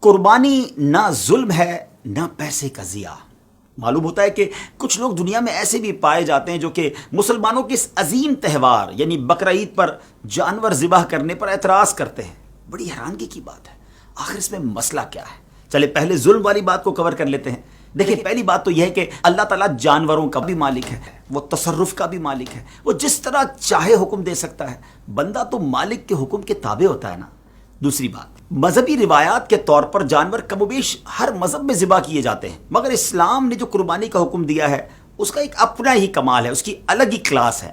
قربانی نہ ظلم ہے نہ پیسے کا ضیاع۔ معلوم ہوتا ہے کہ کچھ لوگ دنیا میں ایسے بھی پائے جاتے ہیں جو کہ مسلمانوں کے اس عظیم تہوار یعنی بقرہ عید پر جانور ذبح کرنے پر اعتراض کرتے ہیں۔ بڑی حیرانگی کی بات ہے، آخر اس میں مسئلہ کیا ہے؟ چلے پہلے ظلم والی بات کو کور کر لیتے ہیں۔ دیکھیں، پہلی بات تو یہ ہے کہ اللہ تعالیٰ جانوروں کا بھی مالک ہے، وہ تصرف کا بھی مالک ہے، وہ جس طرح چاہے حکم دے سکتا ہے، بندہ تو مالک کے حکم کے تابع ہوتا ہے نا۔ دوسری بات، مذہبی روایات کے طور پر جانور کم و بیش ہر مذہب میں ذبح کیے جاتے ہیں، مگر اسلام نے جو قربانی کا حکم دیا ہے اس کا ایک اپنا ہی کمال ہے، اس کی الگ ہی کلاس ہے۔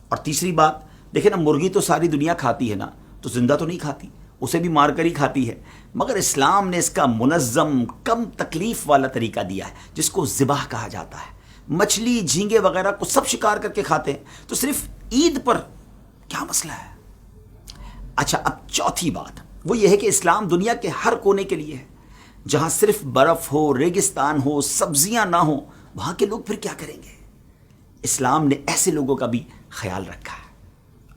اور تیسری بات، دیکھیں نا، مرغی تو ساری دنیا کھاتی ہے نا، تو زندہ تو نہیں کھاتی، اسے بھی مار کر ہی کھاتی ہے، مگر اسلام نے اس کا منظم کم تکلیف والا طریقہ دیا ہے جس کو ذبح کہا جاتا ہے۔ مچھلی، جھینگے وغیرہ کو سب شکار کر کے کھاتے ہیں، تو صرف عید پر کیا مسئلہ ہے؟ اچھا، اب چوتھی بات وہ یہ ہے کہ اسلام دنیا کے ہر کونے کے لیے ہے۔ جہاں صرف برف ہو، ریگستان ہو، سبزیاں نہ ہوں، وہاں کے لوگ پھر کیا کریں گے؟ اسلام نے ایسے لوگوں کا بھی خیال رکھا ہے۔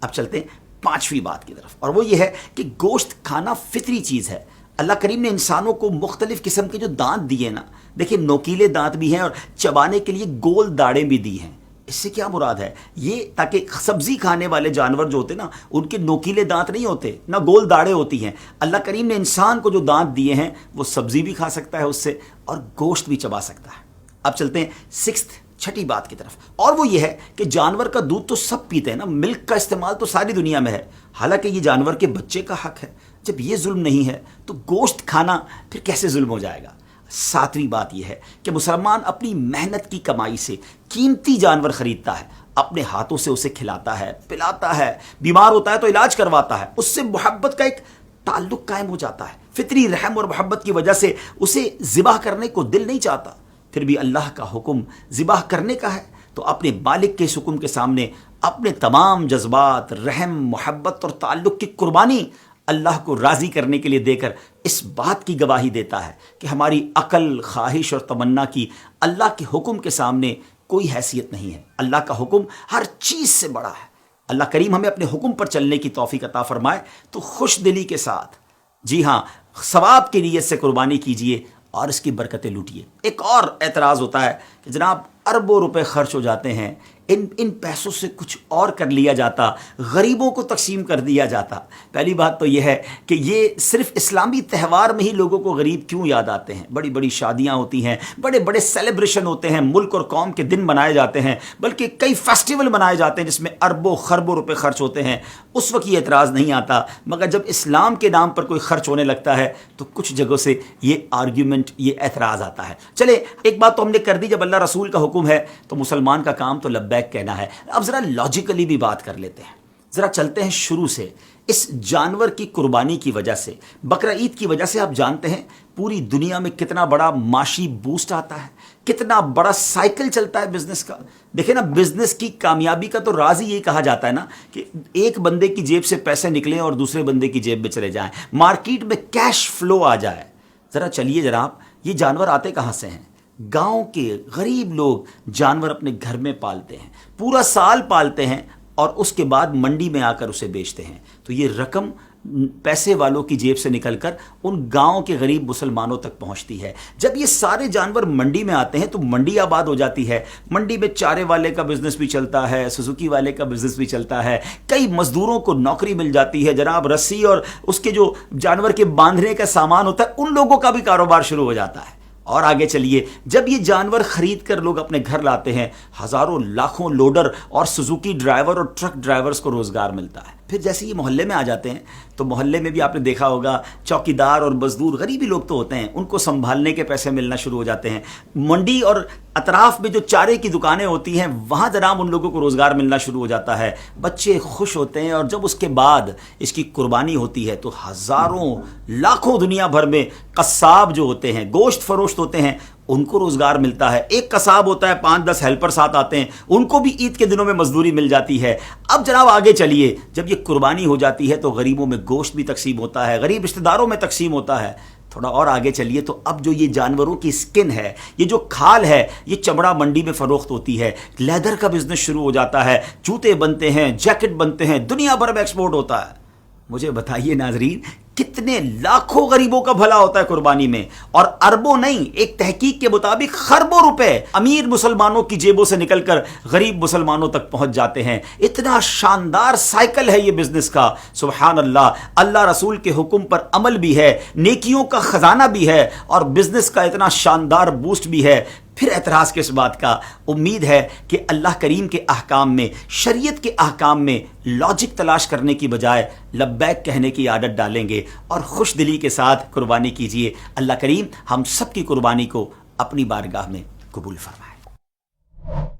اب چلتے ہیں پانچویں بات کی طرف، اور وہ یہ ہے کہ گوشت کھانا فطری چیز ہے۔ اللہ کریم نے انسانوں کو مختلف قسم کے جو دانت دیے نا، دیکھیں نوکیلے دانت بھی ہیں اور چبانے کے لیے گول داڑیں بھی دی ہیں۔ اس سے کیا مراد ہے؟ یہ تاکہ سبزی کھانے والے جانور جو ہوتے نا، ان کے نوکیلے دانت نہیں ہوتے، نہ گول داڑیں ہوتی ہیں۔ اللہ کریم نے انسان کو جو دانت دیے ہیں وہ سبزی بھی کھا سکتا ہے اس سے، اور گوشت بھی چبا سکتا ہے۔ اب چلتے ہیں چھٹی بات کی طرف، اور وہ یہ ہے کہ جانور کا دودھ تو سب پیتے ہیں نا، ملک کا استعمال تو ساری دنیا میں ہے، حالانکہ یہ جانور کے بچے کا حق ہے۔ جب یہ ظلم نہیں ہے تو گوشت کھانا پھر کیسے ظلم ہو جائے گا؟ ساتویں بات یہ ہے کہ مسلمان اپنی محنت کی کمائی سے قیمتی جانور خریدتا ہے، اپنے ہاتھوں سے اسے کھلاتا ہے، پلاتا ہے، بیمار ہوتا ہے تو علاج کرواتا ہے، اس سے محبت کا ایک تعلق قائم ہو جاتا ہے۔ فطری رحم اور محبت کی وجہ سے اسے ذبح کرنے کو دل نہیں چاہتا، پھر بھی اللہ کا حکم ذبح کرنے کا ہے تو اپنے مالک کے اس حکم کے سامنے اپنے تمام جذبات، رحم، محبت اور تعلق کی قربانی اللہ کو راضی کرنے کے لیے دے کر اس بات کی گواہی دیتا ہے کہ ہماری عقل، خواہش اور تمنا کی اللہ کے حکم کے سامنے کوئی حیثیت نہیں ہے۔ اللہ کا حکم ہر چیز سے بڑا ہے۔ اللہ کریم ہمیں اپنے حکم پر چلنے کی توفیق عطا فرمائے تو خوش دلی کے ساتھ، جی ہاں، ثواب کی نیت سے قربانی کیجئے اور اس کی برکتیں لوٹیے۔ ایک اور اعتراض ہوتا ہے کہ جناب اربوں روپے خرچ ہو جاتے ہیں، ان پیسوں سے کچھ اور کر لیا جاتا، غریبوں کو تقسیم کر دیا جاتا۔ پہلی بات تو یہ ہے کہ یہ صرف اسلامی تہوار میں ہی لوگوں کو غریب کیوں یاد آتے ہیں؟ بڑی بڑی شادیاں ہوتی ہیں، بڑے بڑے سیلیبریشن ہوتے ہیں، ملک اور قوم کے دن منائے جاتے ہیں، بلکہ کئی فیسٹیول منائے جاتے ہیں جس میں اربوں خربوں روپے خرچ ہوتے ہیں، اس وقت یہ اعتراض نہیں آتا، مگر جب اسلام کے نام پر کوئی خرچ ہونے لگتا ہے تو کچھ جگہوں سے یہ آرگیومنٹ، یہ اعتراض آتا ہے۔ چلے ایک بات تو ہم نے کر دی، جب اللہ رسول کا حکم ہے تو مسلمان کا کام تو لبیک کہنا ہے۔ اب ذرا لاجیکلی بھی بات کر لیتے ہیں، ذرا چلتے ہیں شروع سے۔ اس جانور کی قربانی کی وجہ سے، بقرہ عید کی وجہ سے آپ جانتے ہیں پوری دنیا میں کتنا بڑا معاشی بوسٹ آتا ہے، کتنا بڑا سائیکل چلتا ہے بزنس کا۔ دیکھیں نا، بزنس کی کامیابی کا تو راز ہی یہی کہا جاتا ہے نا کہ ایک بندے کی جیب سے پیسے نکلیں اور دوسرے بندے کی جیب میں چلے جائیں، مارکیٹ میں کیش فلو آ جائے۔ ذرا چلیے جناب، یہ جانور آتے کہاں سے ہیں؟ گاؤں کے غریب لوگ جانور اپنے گھر میں پالتے ہیں، پورا سال پالتے ہیں اور اس کے بعد منڈی میں آ کر اسے بیچتے ہیں، تو یہ رقم پیسے والوں کی جیب سے نکل کر ان گاؤں کے غریب مسلمانوں تک پہنچتی ہے۔ جب یہ سارے جانور منڈی میں آتے ہیں تو منڈی آباد ہو جاتی ہے، منڈی میں چارے والے کا بزنس بھی چلتا ہے، سوزوکی والے کا بزنس بھی چلتا ہے، کئی مزدوروں کو نوکری مل جاتی ہے، جناب رسی اور اس کے جو جانور کے باندھنے کا سامان ہوتا ہے ان لوگوں کا بھی کاروبار شروع ہو جاتا ہے۔ اور آگے چلیے، جب یہ جانور خرید کر لوگ اپنے گھر لاتے ہیں، ہزاروں لاکھوں لوڈر اور سوزوکی ڈرائیور اور ٹرک ڈرائیورز کو روزگار ملتا ہے۔ پھر جیسے یہ محلے میں آ جاتے ہیں تو محلے میں بھی آپ نے دیکھا ہوگا چوکیدار اور مزدور، غریبی لوگ تو ہوتے ہیں، ان کو سنبھالنے کے پیسے ملنا شروع ہو جاتے ہیں۔ منڈی اور اطراف میں جو چارے کی دکانیں ہوتی ہیں وہاں جناب ان لوگوں کو روزگار ملنا شروع ہو جاتا ہے، بچے خوش ہوتے ہیں، اور جب اس کے بعد اس کی قربانی ہوتی ہے تو ہزاروں لاکھوں دنیا بھر میں قصاب جو ہوتے ہیں، گوشت فروشت ہوتے ہیں، ان کو روزگار ملتا ہے۔ ایک قصاب ہوتا ہے، 5-10 ہیلپر ساتھ آتے ہیں، ان کو بھی عید کے دنوں میں مزدوری مل جاتی ہے۔ اب جناب آگے چلیے، جب یہ قربانی ہو جاتی ہے تو غریبوں میں گوشت بھی تقسیم ہوتا ہے، غریب رشتہ داروں میں تقسیم ہوتا ہے۔ تھوڑا اور آگے چلیے تو اب جو یہ جانوروں کی سکن ہے، یہ جو کھال ہے، یہ چمڑا منڈی میں فروخت ہوتی ہے، لیدر کا بزنس شروع ہو جاتا ہے، جوتے بنتے ہیں، جیکٹ بنتے ہیں، دنیا بھر میں ایکسپورٹ ہوتا ہے۔ مجھے بتائیے ناظرین، کتنے لاکھوں غریبوں کا بھلا ہوتا ہے قربانی میں، اور اربوں نہیں، ایک تحقیق کے مطابق خربوں روپے امیر مسلمانوں کی جیبوں سے نکل کر غریب مسلمانوں تک پہنچ جاتے ہیں۔ اتنا شاندار سائیکل ہے یہ بزنس کا، سبحان اللہ۔ اللہ رسول کے حکم پر عمل بھی ہے، نیکیوں کا خزانہ بھی ہے، اور بزنس کا اتنا شاندار بوسٹ بھی ہے۔ پھر اعتراض کس بات کا؟ امید ہے کہ اللہ کریم کے احکام میں، شریعت کے احکام میں لاجک تلاش کرنے کی بجائے لبیک کہنے کی عادت ڈالیں گے اور خوش دلی کے ساتھ قربانی کیجیے۔ اللہ کریم ہم سب کی قربانی کو اپنی بارگاہ میں قبول فرمائے۔